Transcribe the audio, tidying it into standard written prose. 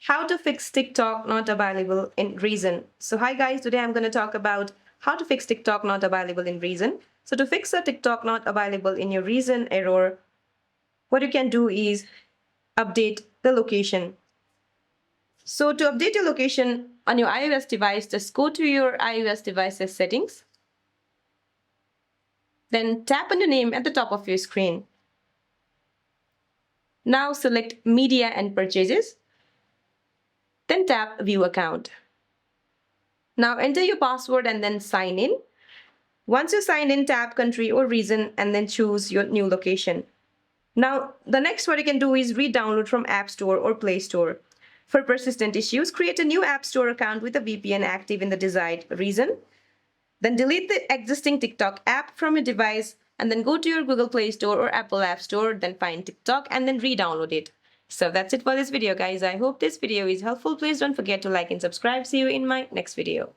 How to fix TikTok not available in Reason. So hi guys, today I'm going to talk about how to fix TikTok not available in Reason. So to fix a TikTok not available in your Reason error, what you can do is update the location. So to update your location on your iOS device, just go to your iOS device's settings. Then tap on your name at the top of your screen. Now select Media and Purchases. Then tap View Account. Now enter your password and then sign in. Once you sign in, tap Country or Region and then choose your new location. Now, the next what you can do is re-download from App Store or Play Store. For persistent issues, create a new App Store account with a VPN active in the desired region. Then delete the existing TikTok app from your device and then go to your Google Play Store or Apple App Store, then find TikTok and then re-download it. So that's it for this video, guys. I hope this video is helpful. Please don't forget to like and subscribe. See you in my next video.